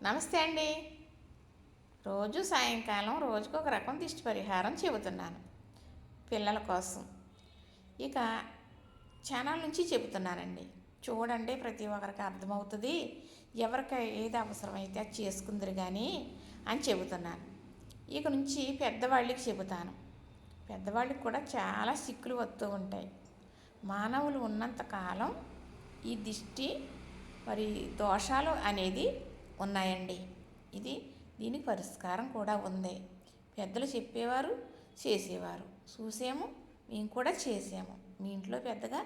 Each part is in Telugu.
నమస్తే అండి. రోజు సాయంకాలం రోజుకు ఒక రకం దిష్టి పరిహారం చెబుతున్నాను పిల్లల కోసం. ఇక ఛానల్ నుంచి చెబుతున్నానండి. చూడండి, ప్రతి ఒక్కరికి అర్థమవుతుంది. ఎవరికి ఏది అవసరమైతే అది చేసుకుందరు కానీ అని చెబుతున్నాను. ఇక నుంచి పెద్దవాళ్ళకి చెబుతాను. పెద్దవాళ్ళకి కూడా చాలా సిక్కులు వస్తూ ఉంటాయి. మానవులు ఉన్నంతకాలం ఈ దిష్టి మరి దోషాలు అనేది ఉన్నాయండి. దీనికి పరిష్కారం కూడా ఉంది. పెద్దలు చెప్పేవారు, చేసేవారు, చూసాము, మేము కూడా చేసాము. మీ ఇంట్లో పెద్దగా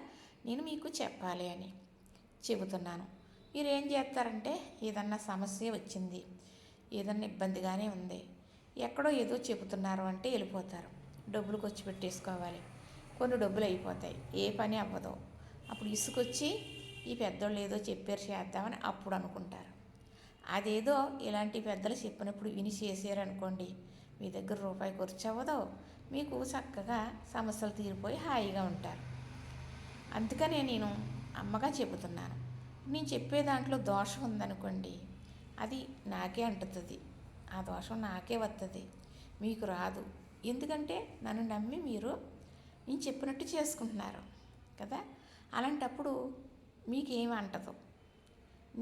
నేను మీకు చెప్పాలి అని చెబుతున్నాను. మీరు ఏం చేస్తారంటే, ఏదన్నా సమస్య వచ్చింది, ఏదన్నా ఇబ్బందిగానే ఉంది, ఎక్కడో ఏదో చెబుతున్నారు అంటే వెళ్ళిపోతారు. డబ్బులు ఖర్చు పెట్టేసుకోవాలి, కొన్ని డబ్బులు అయిపోతాయి, ఏ పని అవ్వదు. అప్పుడు ఇసుకొచ్చి ఈ పెద్దోళ్ళు ఏదో చెప్పారు చేద్దామని అప్పుడు అనుకుంటారు. అదేదో ఇలాంటి పెద్దలు చెప్పినప్పుడు విని చేసారనుకోండి, మీ దగ్గర రూపాయి ఖర్చు అవ్వదో, మీకు చక్కగా సమస్యలు తీరిపోయి హాయిగా ఉంటారు. అందుకనే నేను అమ్మగా చెబుతున్నాను. నేను చెప్పే దాంట్లో దోషం ఉందనుకోండి, అది నాకే అంటుతుంది, ఆ దోషం నాకే వస్తుంది, మీకు రాదు. ఎందుకంటే నన్ను నమ్మి మీరు నేను చెప్పినట్టు చేసుకుంటున్నారు కదా. అలాంటప్పుడు మీకేమి అంటదు.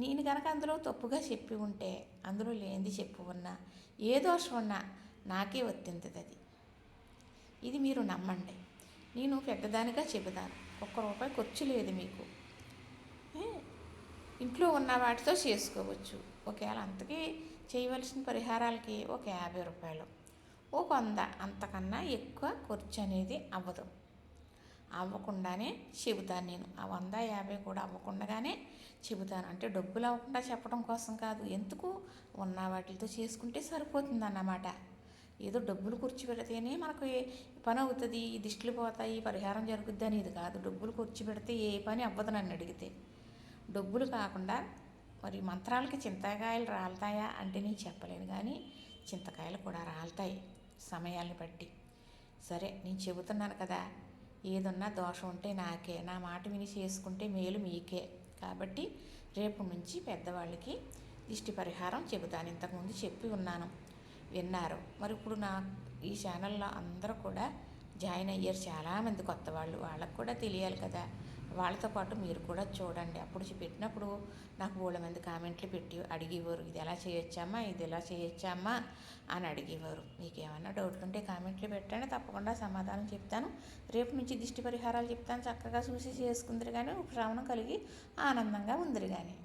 నేను కనుక అందులో తప్పుగా చెప్పి ఉంటే, అందులో లేనిది చెప్పి ఉన్నా, ఏ దోషం ఉన్నా నాకే వర్తింతుంది అది. ఇది మీరు నమ్మండి. నేను పెద్దదానిగా చెబుతాను. ఒక్క రూపాయి ఖర్చు లేదు మీకు. ఇంట్లో ఉన్న వాటితో చేసుకోవచ్చు. ఒకవేళ అంతకీ చేయవలసిన పరిహారాలకి ఒక 50 రూపాయలు, ఒక 100, అంతకన్నా ఎక్కువ ఖర్చు అనేది అవ్వదు. అవ్వకుండానే చెబుతాను నేను. ఆ 100, 50 కూడా అవ్వకుండానే చెబుతాను. అంటే డబ్బులు అవ్వకుండా చెప్పడం కోసం కాదు, ఎందుకు ఉన్న వాటితో చేసుకుంటే సరిపోతుంది అన్నమాట. ఏదో డబ్బులు ఖర్చు పెడితేనే మనకు పని అవుతుంది, దిష్టిలు పోతాయి, పరిహారం జరుగుద్ది అనేది కాదు. డబ్బులు ఖర్చు పెడితే ఏ పని అవ్వదు నన్ను అడిగితే. డబ్బులు కాకుండా మరి మంత్రాలకి చింతకాయలు రాలుతాయా అంటే నేను చెప్పలేను, కానీ చింతకాయలు కూడా రాలుతాయి సమయాన్ని బట్టి. సరే, నేను చెబుతున్నాను కదా, ఏదన్నా దోషం ఉంటే నాకే, నా మాట విని చేసుకుంటే మేలు మీకే. కాబట్టి రేపు నుంచి పెద్దవాళ్ళకి దిష్టి పరిహారం చెబుతాను. ఇంతకుముందు చెప్పి ఉన్నాను, విన్నారు. మరి ఇప్పుడు ఈ ఛానల్లో అందరూ కూడా జాయిన్ అయ్యారు చాలామంది కొత్త వాళ్ళు. వాళ్ళకు కూడా తెలియాలి కదా. వాళ్ళతో పాటు మీరు కూడా చూడండి. అప్పుడు పెట్టినప్పుడు నాకు బోలెమంది కామెంట్లు పెట్టి అడిగేవారు, ఇది ఎలా చేయొచ్చామ్మా, ఇది ఎలా చేయొచ్చామ్మా అని అడిగేవారు. మీకు ఏమన్నా డౌట్లు ఉంటే కామెంట్లు పెట్టండి, తప్పకుండా సమాధానం చెప్తాను. రేపు నుంచి దిష్టి పరిహారాలు చెప్తాను. చక్కగా చూసి చేసుకుందరు కానీ ఉపశమనం కలిగి ఆనందంగా ఉందరు కానీ.